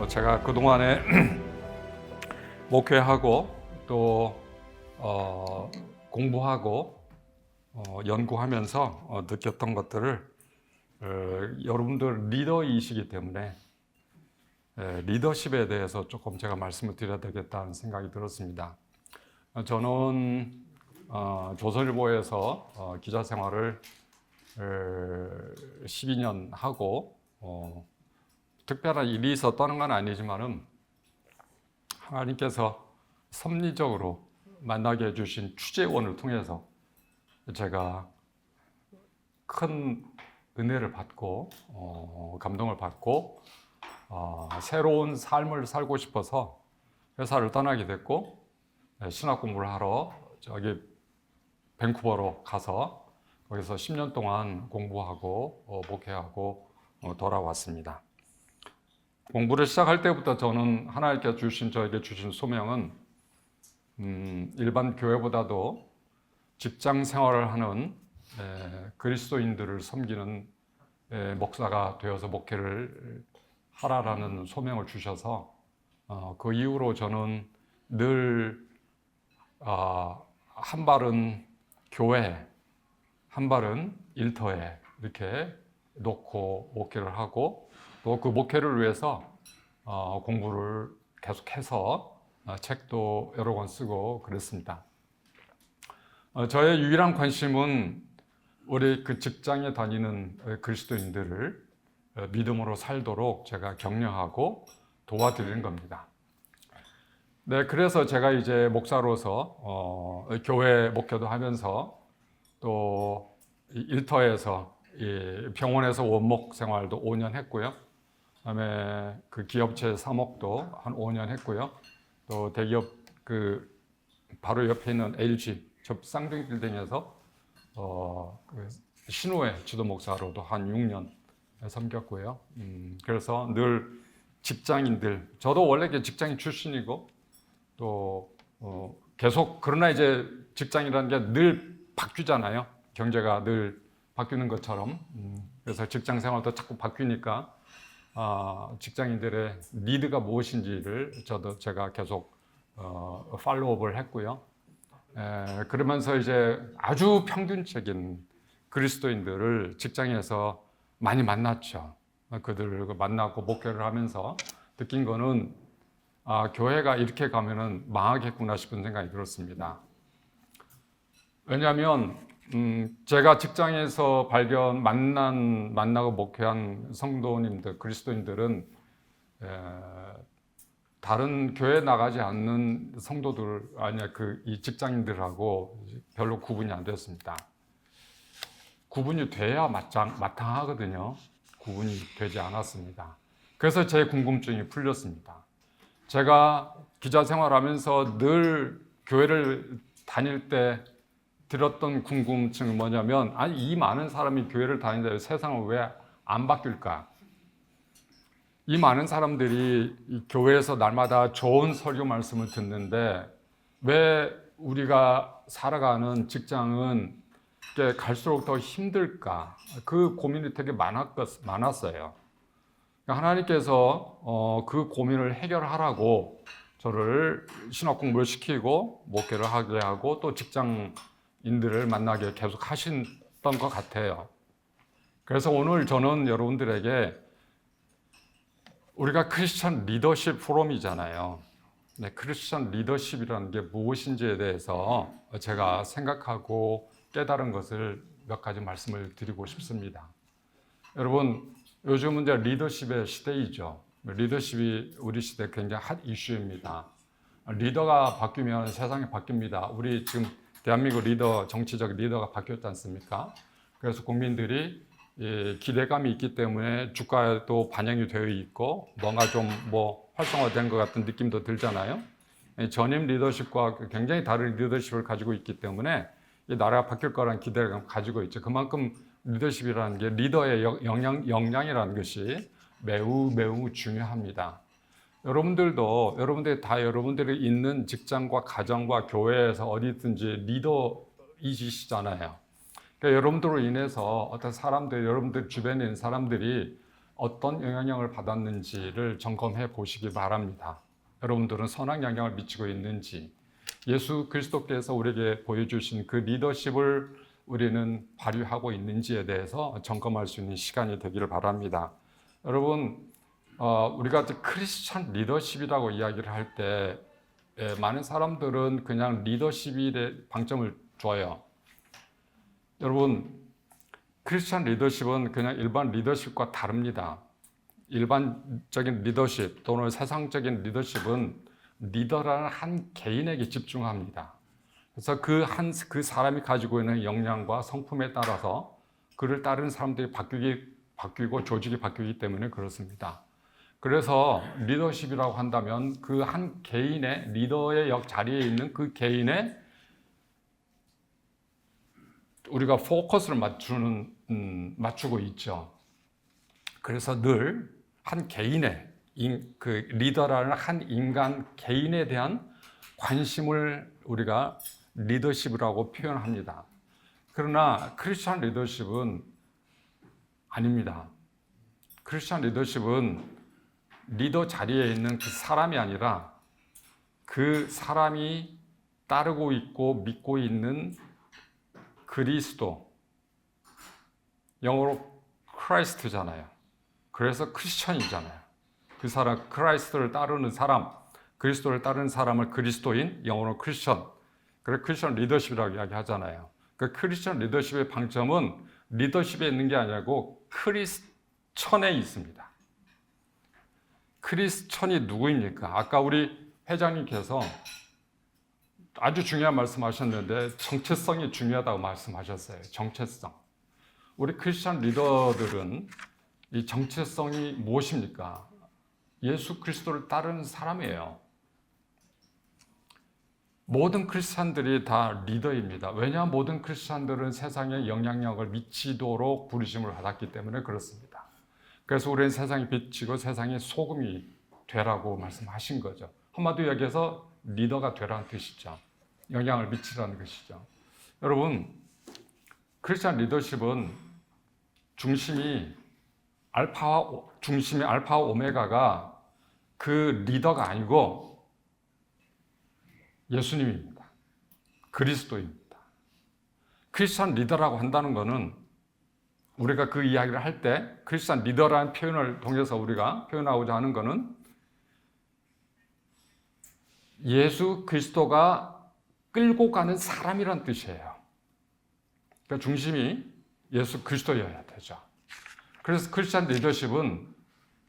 제가 그동안에 목회하고 또 공부하고 연구하면서 느꼈던 것들을 여러분들 리더이시기 때문에 리더십에 대해서 조금 제가 말씀을 드려야 되겠다는 생각이 들었습니다. 저는 조선일보에서 기자 생활을 12년 하고 특별한 일이 있었다는 건 아니지만은 하나님께서 섭리적으로 만나게 해주신 취재원을 통해서 제가 큰 은혜를 받고 감동을 받고 새로운 삶을 살고 싶어서 회사를 떠나게 됐고 신학 공부를 하러 저기 밴쿠버로 가서 거기서 10년 동안 공부하고 목회하고 돌아왔습니다. 공부를 시작할 때부터 저는 하나님께서 저에게 주신 소명은 일반 교회보다도 직장 생활을 하는 그리스도인들을 섬기는 목사가 되어서 목회를 하라라는 소명을 주셔서 그 이후로 저는 늘 한 발은 교회, 한 발은 일터에 이렇게 놓고 목회를 하고 또 그 목회를 위해서 공부를 계속해서 책도 여러 권 쓰고 그랬습니다. 저의 유일한 관심은 우리 그 직장에 다니는 그리스도인들을 믿음으로 살도록 제가 격려하고 도와드리는 겁니다. 네, 그래서 제가 이제 목사로서 교회 목회도 하면서 또 일터에서 병원에서 원목 생활도 5년 했고요. 그다음에 그 기업체 사목도 한 5년 했고요. 또 대기업 그 바로 옆에 있는 LG 쌍둥이 빌딩에서 그 신우회 지도 목사로도 한 6년 섬겼고요. 그래서 늘 직장인들, 저도 원래 직장인 출신이고 또 계속 그러나 이제 직장이라는 게 늘 바뀌잖아요. 경제가 늘 바뀌는 것처럼. 그래서 직장 생활도 자꾸 바뀌니까 직장인들의 니드가 무엇인지를 제가 계속 팔로우업을 했고요. 그러면서 이제 아주 평균적인 그리스도인들을 직장에서 많이 만났죠. 그들을 만나고 목회를 하면서 느낀 거는 교회가 이렇게 가면은 망하겠구나 싶은 생각이 들었습니다. 왜냐하면 제가 직장에서 만나고 목회한 성도님들, 그리스도인들은 다른 교회 나가지 않는 성도들 이 직장인들하고 별로 구분이 안 됐습니다. 구분이 돼야 마땅하거든요. 구분이 되지 않았습니다. 그래서 제 궁금증이 풀렸습니다. 제가 기자 생활하면서 늘 교회를 다닐 때 들었던 궁금증은 뭐냐면 이 많은 사람이 교회를 다니는데 세상은 왜 안 바뀔까? 이 많은 사람들이 이 교회에서 날마다 좋은 설교 말씀을 듣는데 왜 우리가 살아가는 직장은 갈수록 더 힘들까? 그 고민이 되게 많았어요. 하나님께서 그 고민을 해결하라고 저를 신학 공부를 시키고 목회를 하게 하고 또 직장인들을 만나게 계속 하셨던 것 같아요. 그래서 오늘 저는 여러분들에게 우리가 크리스천 리더십 포럼이잖아요. 네, 크리스천 리더십이라는 게 무엇인지에 대해서 제가 생각하고 깨달은 것을 몇 가지 말씀을 드리고 싶습니다. 여러분, 요즘은 이제 리더십의 시대이죠. 리더십이 우리 시대 굉장히 핫 이슈입니다. 리더가 바뀌면 세상이 바뀝니다. 우리 지금 대한민국 정치적 리더가 바뀌었지 않습니까? 그래서 국민들이 기대감이 있기 때문에 주가에도 반영이 되어 있고 뭔가 좀 활성화된 것 같은 느낌도 들잖아요. 전임 리더십과 굉장히 다른 리더십을 가지고 있기 때문에 이 나라가 바뀔 거라는 기대감을 가지고 있죠. 그만큼 리더십이라는 게 리더의 역량이라는 것이 매우 매우 중요합니다. 여러분들이 있는 직장과 가정과 교회에서 어디든지 리더이시잖아요. 그러니까 여러분들로 인해서 어떤 사람들, 여러분들 주변에 있는 사람들이 어떤 영향력을 받았는지를 점검해 보시기 바랍니다. 여러분들은 선한 영향을 미치고 있는지, 예수 그리스도께서 우리에게 보여주신 그 리더십을 우리는 발휘하고 있는지에 대해서 점검할 수 있는 시간이 되기를 바랍니다. 여러분, 우리가 크리스천 리더십이라고 이야기를 할 때 많은 사람들은 그냥 리더십에 방점을 줘요. 여러분, 크리스천 리더십은 그냥 일반 리더십과 다릅니다. 일반적인 리더십 또는 세상적인 리더십은 리더라는 한 개인에게 집중합니다. 그래서 그 사람이 가지고 있는 역량과 성품에 따라서 그를 따르는 사람들이 바뀌고 조직이 바뀌기 때문에 그렇습니다. 그래서 리더십이라고 한다면 그 한 개인의 리더의 자리에 있는 그 개인의 우리가 포커스를 맞추고 있죠. 그래서 늘 한 개인의 그 리더라는 한 인간 개인에 대한 관심을 우리가 리더십이라고 표현합니다. 그러나 크리스천 리더십은 아닙니다. 크리스천 리더십은 리더 자리에 있는 그 사람이 아니라 그 사람이 따르고 있고 믿고 있는 그리스도, 영어로 크라이스트잖아요. 그래서 크리스천이잖아요. 그 사람, 크라이스트를 따르는 사람, 그리스도를 따르는 사람을 그리스도인, 영어로 크리스천. 그래서 크리스천 리더십이라고 이야기하잖아요. 그 크리스천 리더십의 방점은 리더십에 있는 게 아니고 크리스천에 있습니다. 크리스천이 누구입니까? 아까 우리 회장님께서 아주 중요한 말씀하셨는데 정체성이 중요하다고 말씀하셨어요. 정체성. 우리 크리스천 리더들은 이 정체성이 무엇입니까? 예수 그리스도를 따르는 사람이에요. 모든 크리스찬들이 다 리더입니다. 왜냐하면 모든 크리스찬들은 세상에 영향력을 미치도록 부르심을 받았기 때문에 그렇습니다. 그래서 우리는 세상의 빛이고 세상의 소금이 되라고 말씀하신 거죠. 한마디로 얘기해서 리더가 되라는 뜻이죠. 영향을 미치라는 것이죠. 여러분, 크리스찬 리더십은 중심이 알파와 오메가가 그 리더가 아니고 예수님입니다. 그리스도입니다. 크리스찬 리더라고 한다는 것은 우리가 그 이야기를 할 때 크리스찬 리더라는 표현을 통해서 우리가 표현하고자 하는 것은 예수 그리스도가 끌고 가는 사람이란 뜻이에요. 그러니까 중심이 예수 그리스도여야 되죠. 그래서 크리스찬 리더십은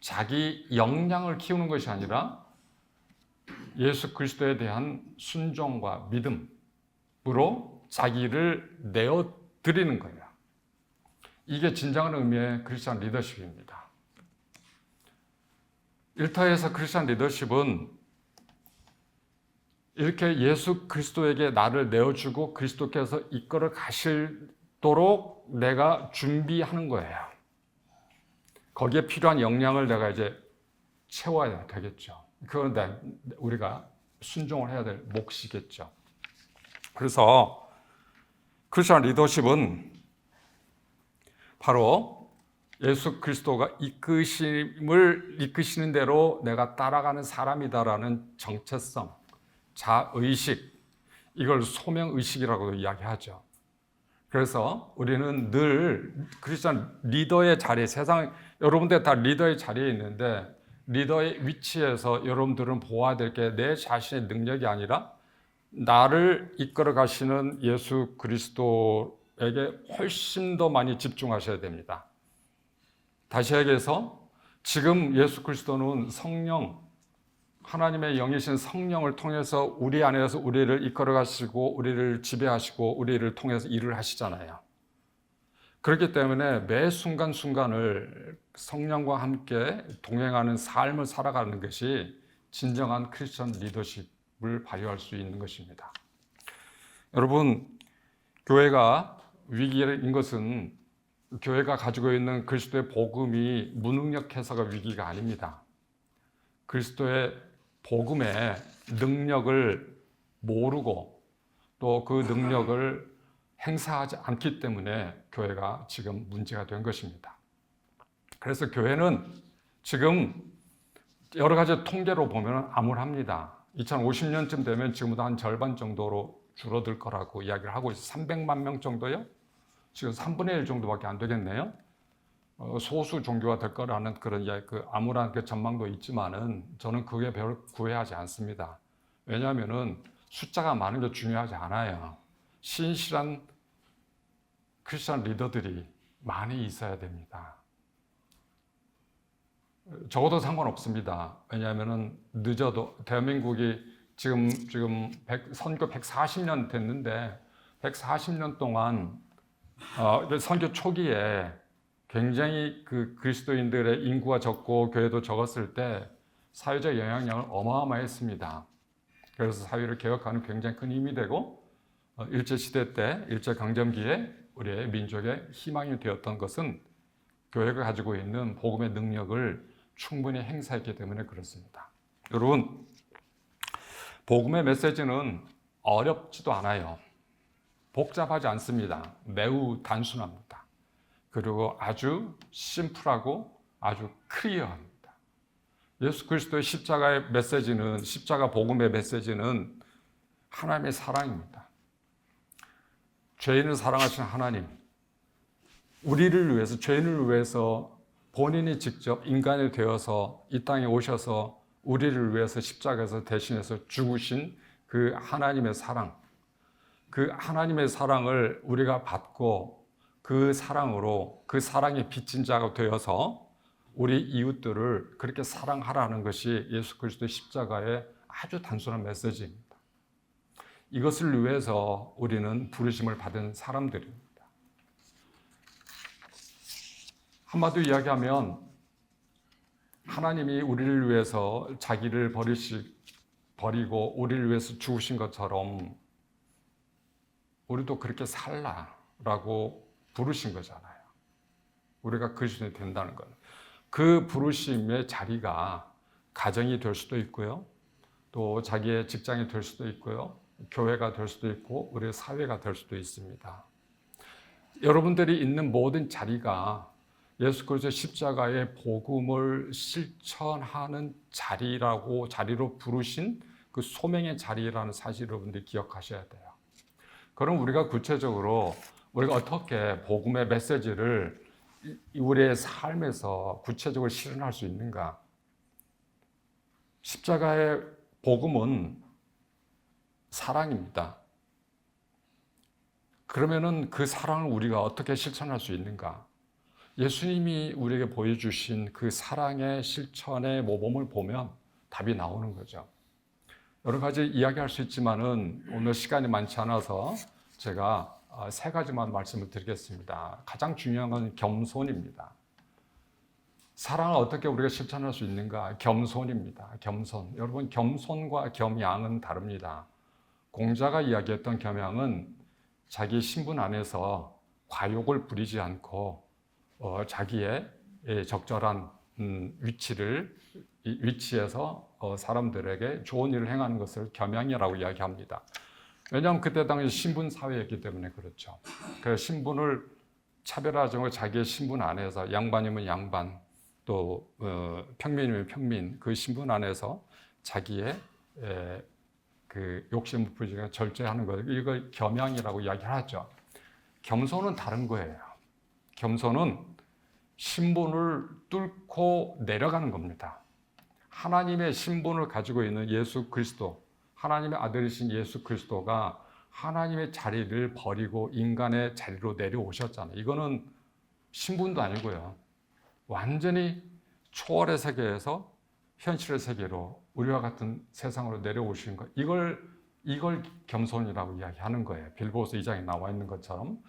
자기 역량을 키우는 것이 아니라 예수 그리스도에 대한 순종과 믿음으로 자기를 내어드리는 거예요. 이게 진정한 의미의 크리스찬 리더십입니다. 일터에서 크리스찬 리더십은 이렇게 예수 그리스도에게 나를 내어주고 그리스도께서 이끌어 가시도록 내가 준비하는 거예요. 거기에 필요한 역량을 내가 이제 채워야 되겠죠. 그건 우리가 순종을 해야 될 몫이겠죠. 그래서 크리스천 리더십은 바로 예수 그리스도가 이끄시는 대로 내가 따라가는 사람이다라는 정체성, 자의식, 이걸 소명의식이라고 이야기하죠. 그래서 우리는 늘 크리스천 리더의 자리에, 여러분들 다 리더의 자리에 있는데 리더의 위치에서 여러분들은 보아야 될 게 내 자신의 능력이 아니라 나를 이끌어 가시는 예수 그리스도에게 훨씬 더 많이 집중하셔야 됩니다. 다시 얘기해서 지금 예수 그리스도는 성령, 하나님의 영이신 성령을 통해서 우리 안에서 우리를 이끌어 가시고 우리를 지배하시고 우리를 통해서 일을 하시잖아요. 그렇기 때문에 매 순간순간을 성령과 함께 동행하는 삶을 살아가는 것이 진정한 크리스천 리더십을 발휘할 수 있는 것입니다. 여러분, 교회가 위기인 것은 교회가 가지고 있는 그리스도의 복음이 무능력해서가 위기가 아닙니다. 그리스도의 복음의 능력을 모르고 또 그 능력을 행사하지 않기 때문에 교회가 지금 문제가 된 것입니다. 그래서 교회는 지금 여러 가지 통계로 보면 암울합니다. 2050년쯤 되면 지금보다 한 절반 정도로 줄어들 거라고 이야기를 하고 있어요. 300만 명 정도요? 지금 3분의 1 정도밖에 안 되겠네요. 소수 종교가 될 거라는 그런 그 암울한 그 전망도 있지만은 저는 그게 별로 구애하지 않습니다. 왜냐하면은 숫자가 많은 게 중요하지 않아요. 신실한 크리스천 리더들이 많이 있어야 됩니다. 적어도 상관없습니다. 왜냐하면은 늦어도 대한민국이 지금 선교 140년 됐는데 140년 동안 선교 초기에 굉장히 그 그리스도인들의 인구가 적고 교회도 적었을 때 사회적 영향력은 어마어마했습니다. 그래서 사회를 개혁하는 굉장히 큰 힘이 되고 일제시대 때 일제강점기에 우리의 민족의 희망이 되었던 것은 교회가 가지고 있는 복음의 능력을 충분히 행사했기 때문에 그렇습니다. 여러분, 복음의 메시지는 어렵지도 않아요. 복잡하지 않습니다. 매우 단순합니다. 그리고 아주 심플하고 아주 클리어합니다. 예수 그리스도의 십자가의 메시지는, 십자가 복음의 메시지는 하나님의 사랑입니다. 죄인을 사랑하시는 하나님, 우리를 위해서, 죄인을 위해서 본인이 직접 인간이 되어서 이 땅에 오셔서 우리를 위해서 십자가에서 대신해서 죽으신 그 하나님의 사랑, 그 하나님의 사랑을 우리가 받고 그 사랑으로 그 사랑에 빚진 자가 되어서 우리 이웃들을 그렇게 사랑하라는 것이 예수 그리스도의 십자가의 아주 단순한 메시지입니다. 이것을 위해서 우리는 부르심을 받은 사람들입니다. 한마디로 이야기하면 하나님이 우리를 위해서 자기를 버리고 우리를 위해서 죽으신 것처럼 우리도 그렇게 살라라고 부르신 거잖아요. 우리가 그리스도인이 된다는 것. 그 부르심의 자리가 가정이 될 수도 있고요. 또 자기의 직장이 될 수도 있고요. 교회가 될 수도 있고 우리의 사회가 될 수도 있습니다. 여러분들이 있는 모든 자리가 예수 그리스도의 십자가의 복음을 실천하는 자리로 부르신 그 소명의 자리라는 사실을 여러분들이 기억하셔야 돼요. 그럼 우리가 구체적으로 우리가 어떻게 복음의 메시지를 우리의 삶에서 구체적으로 실현할 수 있는가? 십자가의 복음은 사랑입니다. 그러면은 그 사랑을 우리가 어떻게 실천할 수 있는가? 예수님이 우리에게 보여주신 그 사랑의 실천의 모범을 보면 답이 나오는 거죠. 여러 가지 이야기할 수 있지만은 오늘 시간이 많지 않아서 제가 3가지만 말씀을 드리겠습니다. 가장 중요한 건 겸손입니다. 사랑을 어떻게 우리가 실천할 수 있는가? 겸손입니다. 겸손. 여러분, 겸손과 겸양은 다릅니다. 공자가 이야기했던 겸양은 자기 신분 안에서 과욕을 부리지 않고 자기의 적절한 위치에서 사람들에게 좋은 일을 행하는 것을 겸양이라고 이야기합니다. 왜냐하면 그때 당시 신분 사회였기 때문에 그렇죠. 그래서 신분을 차별하지 않고 자기의 신분 안에서 양반이면 양반, 또 평민이면 평민, 그 신분 안에서 자기의 그 욕심을 부리지 않고 절제하는 것, 이걸 겸양이라고 이야기하죠. 겸손은 다른 거예요. 겸손은 신분을 뚫고 내려가는 겁니다. 하나님의 신분을 가지고 있는 예수 그리스도, 하나님의 아들이신 예수 그리스도가 하나님의 자리를 버리고 인간의 자리로 내려오셨잖아요. 이거는 신분도 아니고요. 완전히 초월의 세계에서 현실의 세계로 우리와 같은 세상으로 내려오신 것. 이걸 겸손이라고 이야기하는 거예요. 빌보서 2장에 나와 있는 것처럼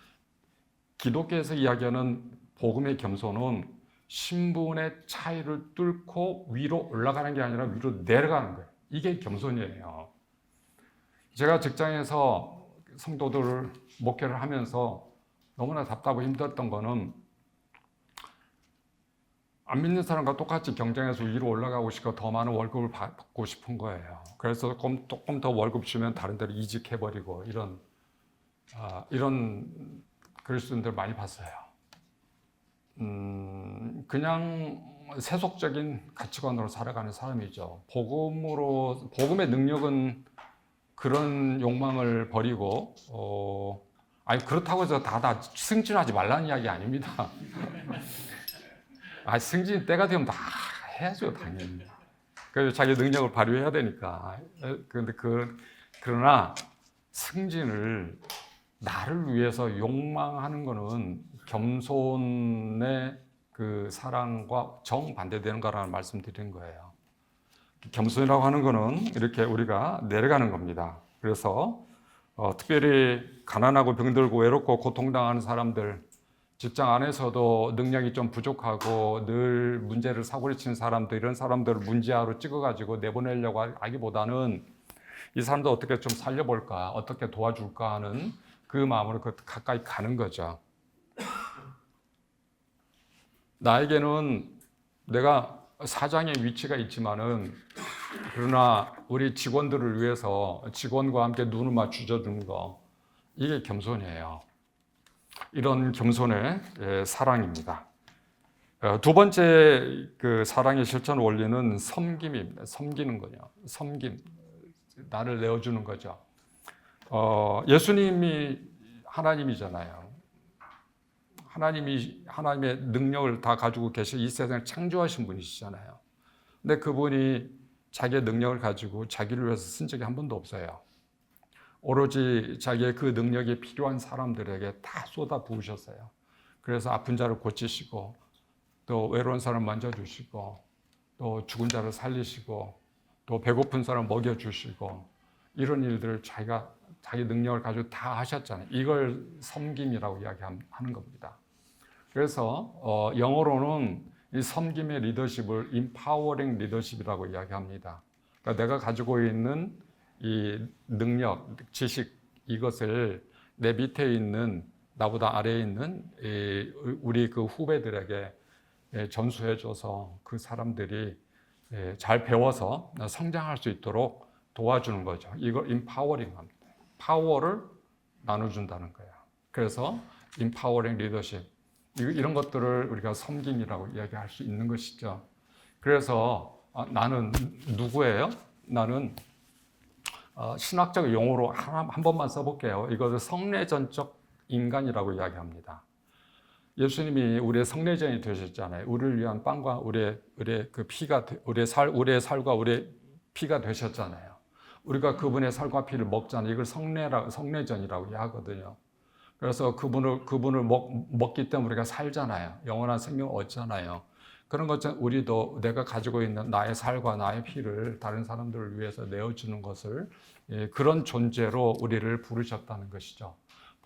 기독교에서 이야기하는 복음의 겸손은 신분의 차이를 뚫고 위로 올라가는 게 아니라 위로 내려가는 거예요. 이게 겸손이에요. 제가 직장에서 성도들 목회를 하면서 너무나 답답하고 힘들었던 거는 안 믿는 사람과 똑같이 경쟁해서 위로 올라가고 싶고 더 많은 월급을 받고 싶은 거예요. 그래서 조금 더 월급 주면 다른 데로 이직해버리고 이런 그리스도인들 많이 봤어요. 그냥 세속적인 가치관으로 살아가는 사람이죠. 복음의 능력은 그런 욕망을 버리고, 아니, 그렇다고 해서 다 승진하지 말라는 이야기 아닙니다. 승진 때가 되면 다 해야죠, 당연히. 그래서 자기 능력을 발휘해야 되니까. 그러나 승진을 나를 위해서 욕망하는 것은 겸손의 그 사랑과 정반대되는 거라는 말씀 드린 거예요. 겸손이라고 하는 것은 이렇게 우리가 내려가는 겁니다. 그래서 특별히 가난하고 병들고 외롭고 고통당하는 사람들, 직장 안에서도 능력이 좀 부족하고 늘 문제를 사고리치는 사람들, 이런 사람들을 문제아로 찍어가지고 내보내려고 하기보다는 이 사람도 어떻게 좀 살려볼까, 어떻게 도와줄까 하는 그 마음으로 가까이 가는 거죠. 나에게는 내가 사장의 위치가 있지만은, 그러나 우리 직원들을 위해서 직원과 함께 눈을 맞춰주는 거, 이게 겸손이에요. 이런 겸손의 사랑입니다. 두 번째 그 사랑의 실천 원리는 섬김입니다. 섬기는 거죠. 섬김, 나를 내어주는 거죠. 예수님이 하나님이잖아요. 하나님의 능력을 다 가지고 계셔 이 세상을 창조하신 분이시잖아요. 근데 그분이 자기의 능력을 가지고 자기를 위해서 쓴 적이 한 번도 없어요. 오로지 자기의 그 능력이 필요한 사람들에게 다 쏟아 부으셨어요. 그래서 아픈 자를 고치시고, 또 외로운 사람 만져주시고, 또 죽은 자를 살리시고, 또 배고픈 사람 먹여주시고, 이런 일들을 자기 능력을 가지고 다 하셨잖아요. 이걸 섬김이라고 이야기하는 겁니다. 그래서 영어로는 이 섬김의 리더십을 empowering leadership이라고 이야기합니다. 그러니까 내가 가지고 있는 이 능력, 지식, 이것을 내 밑에 있는, 나보다 아래에 있는 우리 그 후배들에게 전수해줘서 그 사람들이 잘 배워서 성장할 수 있도록 도와주는 거죠. 이걸 empowering 합니다. 파워를 나눠준다는 거예요. 그래서 empowering leadership, 이런 것들을 우리가 섬김이라고 이야기할 수 있는 것이죠. 그래서 나는 누구예요? 나는 신학적 용어로 한 번만 써볼게요. 이것을 성례전적 인간이라고 이야기합니다. 예수님이 우리의 성례전이 되셨잖아요. 우리를 위한 빵과 우리의 그 피가, 우리의 살과 우리의 피가 되셨잖아요. 우리가 그분의 살과 피를 먹잖아요. 이걸 성례전이라고 하거든요. 그래서 그분을 먹기 때문에 우리가 살잖아요. 영원한 생명을 얻잖아요. 그런 것처럼 우리도 내가 가지고 있는 나의 살과 나의 피를 다른 사람들을 위해서 내어주는 것을, 그런 존재로 우리를 부르셨다는 것이죠.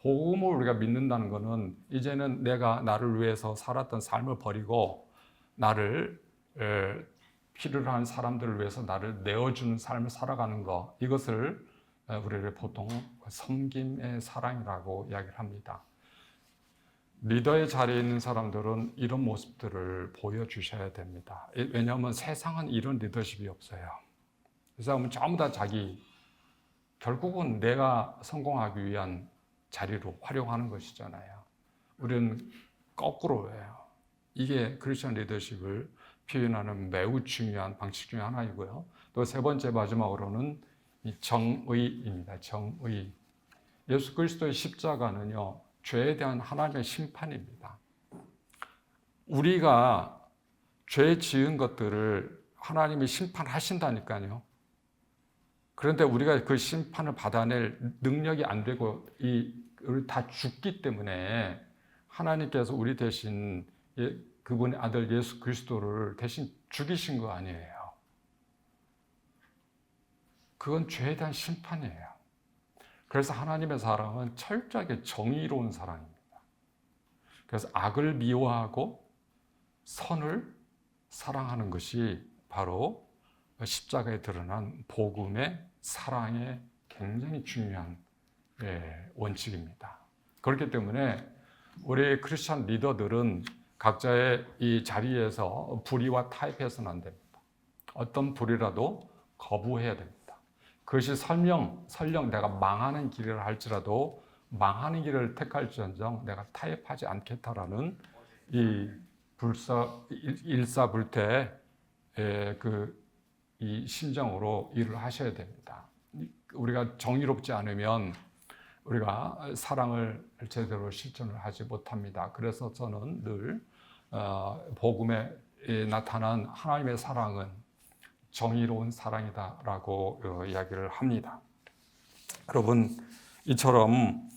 복음을 우리가 믿는다는 것은 이제는 내가 나를 위해서 살았던 삶을 버리고 나를 필요로 한 사람들을 위해서 나를 내어주는 삶을 살아가는 것, 이것을 우리를 보통 섬김의 사랑이라고 이야기를 합니다. 리더의 자리에 있는 사람들은 이런 모습들을 보여주셔야 됩니다. 왜냐하면 세상은 이런 리더십이 없어요. 그 사람은 전부 다 결국은 내가 성공하기 위한 자리로 활용하는 것이잖아요. 우리는 거꾸로예요. 이게 크리스천 리더십을 표현하는 매우 중요한 방식 중에 하나이고요. 또 세 번째 마지막으로는 이 정의입니다. 정의. 예수 그리스도의 십자가는요, 죄에 대한 하나님의 심판입니다. 우리가 죄 지은 것들을 하나님이 심판하신다니까요. 그런데 우리가 그 심판을 받아낼 능력이 안 되고 우리 다 죽기 때문에 하나님께서 우리 대신 그분의 아들 예수 그리스도를 대신 죽이신 거 아니에요. 그건 죄에 대한 심판이에요. 그래서 하나님의 사랑은 철저하게 정의로운 사랑입니다. 그래서 악을 미워하고 선을 사랑하는 것이 바로 십자가에 드러난 복음의 사랑의 굉장히 중요한 원칙입니다. 그렇기 때문에 우리 크리스천 리더들은 각자의 이 자리에서 불의와 타협해서는 안 됩니다. 어떤 불의라도 거부해야 됩니다. 그것이 설령 내가 망하는 길이라 할지라도 망하는 길을 택할지언정 내가 타협하지 않겠다라는 이 일사불태 이 심정으로 일을 하셔야 됩니다. 우리가 정의롭지 않으면 우리가 사랑을 제대로 실천을 하지 못합니다. 그래서 저는 늘 복음에 나타난 하나님의 사랑은 정의로운 사랑이다라고 이야기를 합니다. 여러분, 이처럼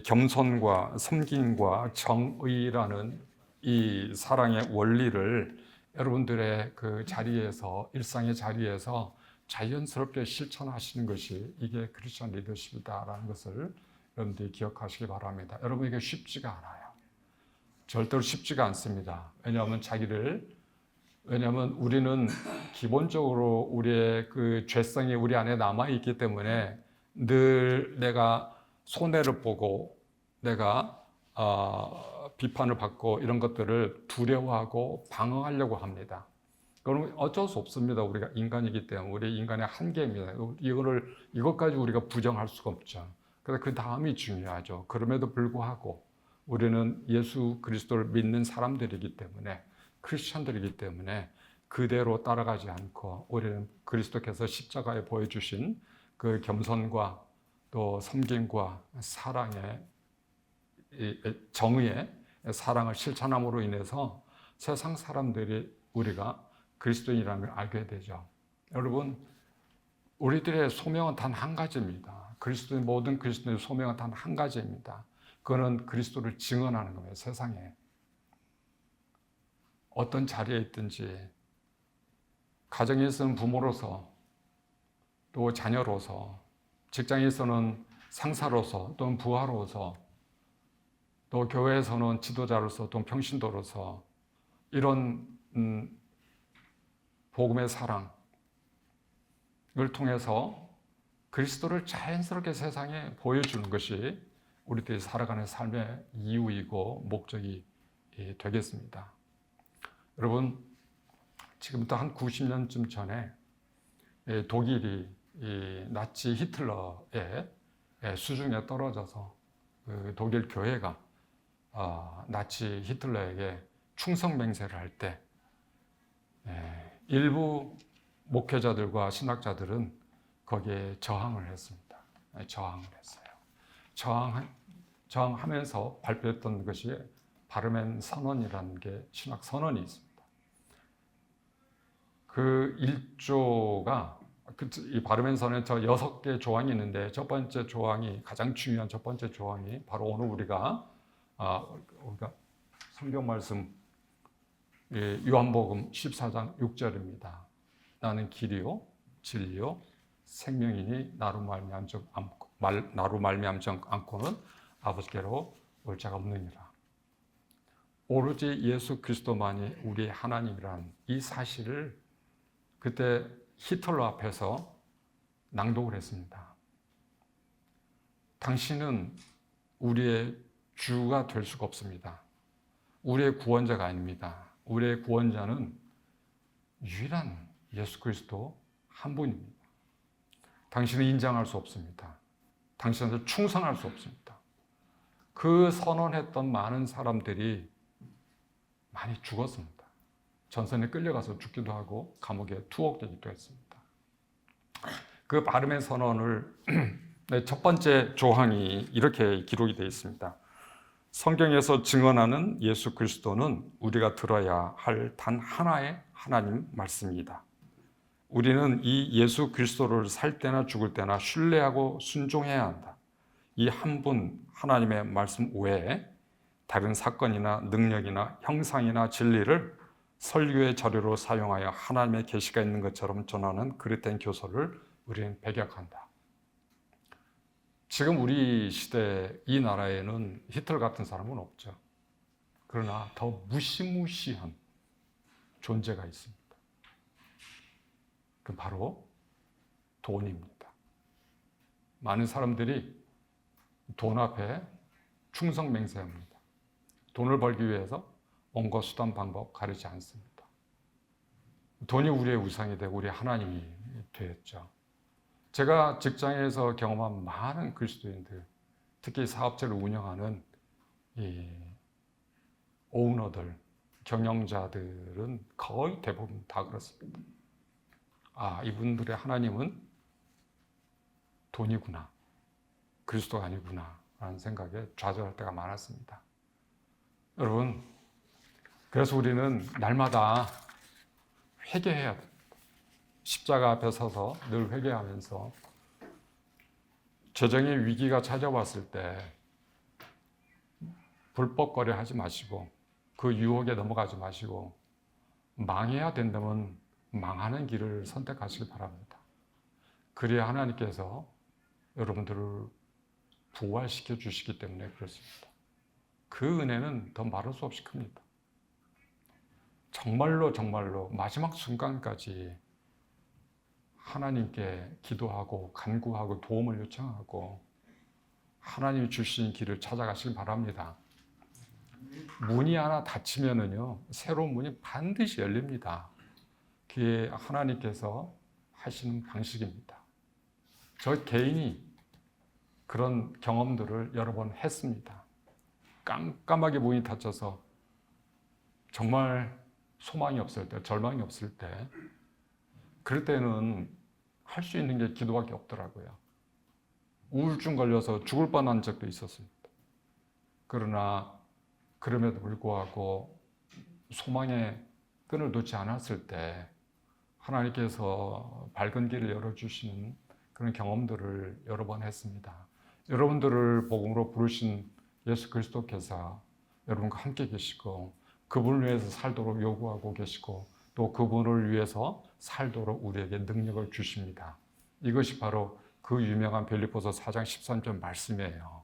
겸손과 섬김과 정의라는 이 사랑의 원리를 여러분들의 그 자리에서, 일상의 자리에서 자연스럽게 실천하시는 것이 이게 크리스천 리더십이다라는 것을 여러분들이 기억하시기 바랍니다. 여러분, 이게 쉽지가 않아요. 절대로 쉽지가 않습니다. 왜냐하면 우리는 기본적으로 우리의 그 죄성이 우리 안에 남아있기 때문에 늘 내가 손해를 보고 내가 비판을 받고 이런 것들을 두려워하고 방어하려고 합니다. 그러면 어쩔 수 없습니다. 우리가 인간이기 때문에 우리 인간의 한계입니다. 이것까지 우리가 부정할 수가 없죠. 그래서 그 다음이 중요하죠. 그럼에도 불구하고 우리는 예수 그리스도를 믿는 사람들이기 때문에, 크리스천들이기 때문에 그대로 따라가지 않고 우리는 그리스도께서 십자가에 보여주신 그 겸손과 또 섬김과 사랑의 정의의 사랑을 실천함으로 인해서 세상 사람들이 우리가 그리스도인이라는 걸 알게 되죠. 여러분, 우리들의 소명은 단 한 가지입니다. 모든 그리스도인의 소명은 단 한 가지입니다. 그거는 그리스도를 증언하는 겁니다. 세상에 어떤 자리에 있든지, 가정에서는 부모로서, 또 자녀로서, 직장에서는 상사로서, 또는 부하로서, 또 교회에서는 지도자로서, 또 평신도로서 이런 복음의 사랑을 통해서 그리스도를 자연스럽게 세상에 보여주는 것이 우리들이 살아가는 삶의 이유이고 목적이 되겠습니다. 여러분, 지금부터 한 90년쯤 전에 독일이 나치 히틀러의 수중에 떨어져서 독일 교회가 나치 히틀러에게 충성 맹세를 할 때 일부 목회자들과 신학자들은 거기에 저항을 했습니다. 저항을 했어요. 저항하면서 발표했던 것이 바르멘 선언이라는 게 신학 선언이 있습니다. 그 1조가 이 바르멘 선언에 저 6개 조항이 있는데 첫 번째 조항이, 가장 중요한 첫 번째 조항이 바로 오늘 우리가 성경 말씀 요한복음 14장 6절입니다. 나는 길이요 진리요 생명이니 나로 말미암지 않고는 아버지께로 올 자가 없느니라. 오로지 예수 그리스도만이 우리의 하나님이라는 이 사실을 그때 히틀러 앞에서 낭독을 했습니다. 당신은 우리의 주가 될 수가 없습니다. 우리의 구원자가 아닙니다. 우리의 구원자는 유일한 예수 그리스도 한 분입니다. 당신은 인정할 수 없습니다. 당신한테 충성할 수 없습니다. 그 선언했던 많은 사람들이 많이 죽었습니다. 전선에 끌려가서 죽기도 하고 감옥에 투옥되기도 했습니다. 그 바르멘 선언을 첫 번째 조항이 이렇게 기록이 되어 있습니다. 성경에서 증언하는 예수 그리스도는 우리가 들어야 할 단 하나의 하나님 말씀입니다. 우리는 이 예수 그리스도를 살 때나 죽을 때나 신뢰하고 순종해야 한다. 이 한 분 하나님의 말씀 외에 다른 사건이나 능력이나 형상이나 진리를 설교의 자료로 사용하여 하나님의 계시가 있는 것처럼 전하는 그릇된 교서를 우리는 배격한다. 지금 우리 시대 이 나라에는 히틀러 같은 사람은 없죠. 그러나 더 무시무시한 존재가 있습니다. 그 바로 돈입니다. 많은 사람들이 돈 앞에 충성 맹세합니다. 돈을 벌기 위해서 온갖 수단 방법 가리지 않습니다. 돈이 우리의 우상이 되고 우리의 하나님이 되었죠. 제가 직장에서 경험한 많은 그리스도인들, 특히 사업체를 운영하는 이 오너들, 경영자들은 거의 대부분 다 그렇습니다. 아, 이분들의 하나님은 돈이구나, 그리스도가 아니구나 라는 생각에 좌절할 때가 많았습니다. 여러분, 그래서 우리는 날마다 회개해야 됩니다. 십자가 앞에 서서 늘 회개하면서 재정의 위기가 찾아왔을 때 불법거래 하지 마시고 그 유혹에 넘어가지 마시고 망해야 된다면 망하는 길을 선택하시기 바랍니다. 그래야 하나님께서 여러분들을 부활시켜 주시기 때문에 그렇습니다. 그 은혜는 더 말할 수 없이 큽니다. 정말로 마지막 순간까지 하나님께 기도하고 간구하고 도움을 요청하고 하나님이 주신 길을 찾아가시기 바랍니다. 문이 하나 닫히면은요, 새로운 문이 반드시 열립니다. 그게 하나님께서 하시는 방식입니다. 저 개인이 그런 경험들을 여러 번 했습니다. 깜깜하게 문이 닫혀서 정말 소망이 없을 때, 절망이 없을 때, 그럴 때는 할 수 있는 게 기도밖에 없더라고요. 우울증 걸려서 죽을 뻔한 적도 있었습니다. 그러나 그럼에도 불구하고 소망의 끈을 놓지 않았을 때 하나님께서 밝은 길을 열어주시는 그런 경험들을 여러 번 했습니다. 여러분들을 복음으로 부르신 예수 그리스도께서 여러분과 함께 계시고 그분을 위해서 살도록 요구하고 계시고 또 그분을 위해서 살도록 우리에게 능력을 주십니다. 이것이 바로 그 유명한 빌립보서 4장 13절 말씀이에요.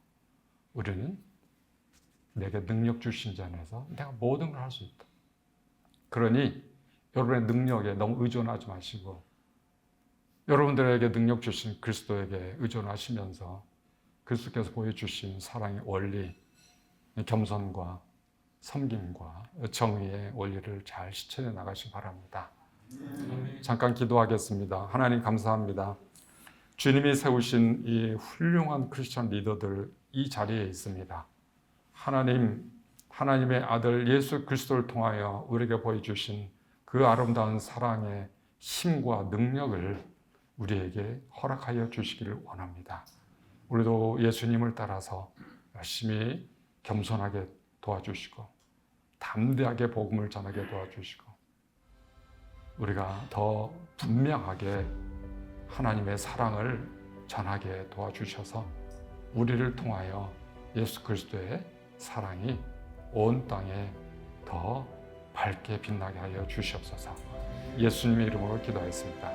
우리는 내게 능력 주신 자 안에서 내가 모든 걸 할 수 있다. 그러니 여러분의 능력에 너무 의존하지 마시고 여러분들에게 능력 주신 그리스도에게 의존하시면서 그리스도께서 보여주신 사랑의 원리, 겸손과 섬김과 정의의 원리를 잘 실천해 나가시기 바랍니다. 잠깐 기도하겠습니다. 하나님 감사합니다. 주님이 세우신 이 훌륭한 크리스천 리더들 이 자리에 있습니다. 하나님의 아들 예수 그리스도를 통하여 우리에게 보여주신 그 아름다운 사랑의 힘과 능력을 우리에게 허락하여 주시기를 원합니다. 우리도 예수님을 따라서 열심히 겸손하게 도와주시고 담대하게 복음을 전하게 도와주시고 우리가 더 분명하게 하나님의 사랑을 전하게 도와주셔서 우리를 통하여 예수 그리스도의 사랑이 온 땅에 더 밝게 빛나게 하여 주시옵소서. 예수님의 이름으로 기도하였습니다.